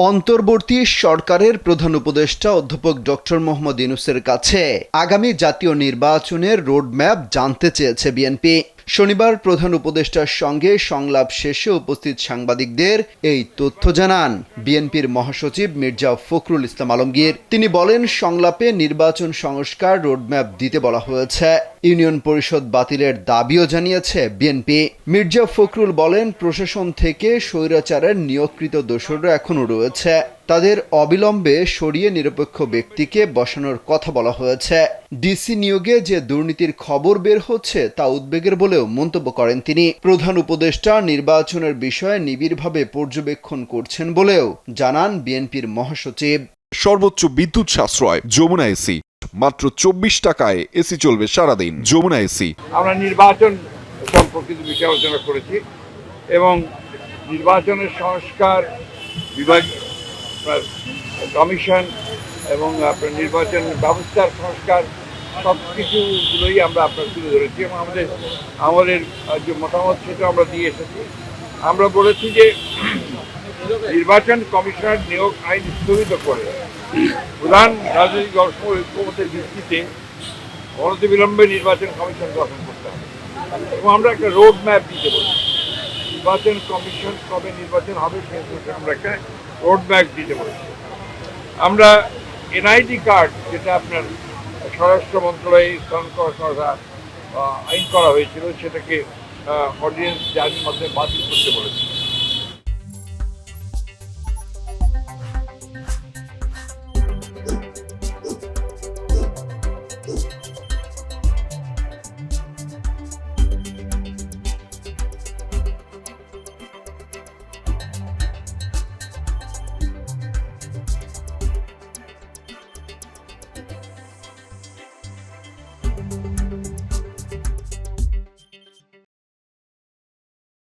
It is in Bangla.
অন্তর্বর্তী সরকারের প্রধান উপদেষ্টা অধ্যাপক ডক্টর মোহাম্মদ ইউনূসের কাছে আগামী জাতীয় নির্বাচনের রোডম্যাপ জানতে চেয়েছে বিএনপি। শনিবার প্রধান উপদেষ্টার সঙ্গে সংলাপ শেষে উপস্থিত সাংবাদিকদের এই তথ্য জানান বিএনপির মহাসচিব মির্জা ফখরুল ইসলাম আলমগীর। তিনি বলেন, সংলাপে নির্বাচন সংস্কার রোডম্যাপ দিতে বলা হয়েছে। ইউনিয়ন পরিষদ বাতিলের দাবিও জানিয়েছে বিএনপি। মির্জা ফখরুল বলেন, প্রশাসন থেকে স্বৈরাচারের নিয়োগকৃত দোসররা এখনও রয়েছে, তাদের অবিলম্বে সরিয়ে নিরপেক্ষ ব্যক্তিকে বসানোর কথা বলা হয়েছে। ডিসি নিয়োগে যে দুর্নীতির খবর বের হচ্ছে তা উদ্বেগের বলেও মন্তব্য করেন তিনি। প্রধান উপদেষ্টা নির্বাচনের বিষয়ে নিবিড়ভাবে পর্যবেক্ষণ করছেন বলেও জানান বিএনপির মহাসচিব। সর্বোচ্চ বিদ্যুৎ সাশ্রয় যমুনা এসি, মাত্র 24 টাকায় এসি চলবে সারাদিন। যমুনা এসি। আমরা নির্বাচন সম্পর্কিত বিষয় আলোচনা করেছি এবং নির্বাচনের সংস্কার বিভাগ, কমিশন এবং আপনার নির্বাচন ব্যবস্থার সংস্কার সব কিছুগুলোই আমরা আপনার তুলে ধরেছি এবং আমাদের যে মতামত সেটা আমরা দিয়ে এসেছি। আমরা বলেছি যে নির্বাচন কমিশনার নিয়োগ আইন স্থগিত করে প্রধান রাজনৈতিক দলসমূহ ঐক্যমতের ভিত্তিতে অনতিবিলম্বে নির্বাচন কমিশন গঠন করতে হবে এবং আমরা একটা রোড ম্যাপ দিতে বলি। নির্বাচন কমিশন কবে নির্বাচন হবে সে আমরা একটা রোড ম্যাপ দিতে বলেছি। আমরা এনআইডি কার্ড, যেটা আপনার স্বরাষ্ট্র মন্ত্রণালয়ে আইন করা হয়েছিল, সেটাকে অর্ডিন্যান্স জারির মাধ্যমে বাতিল করতে বলেছি।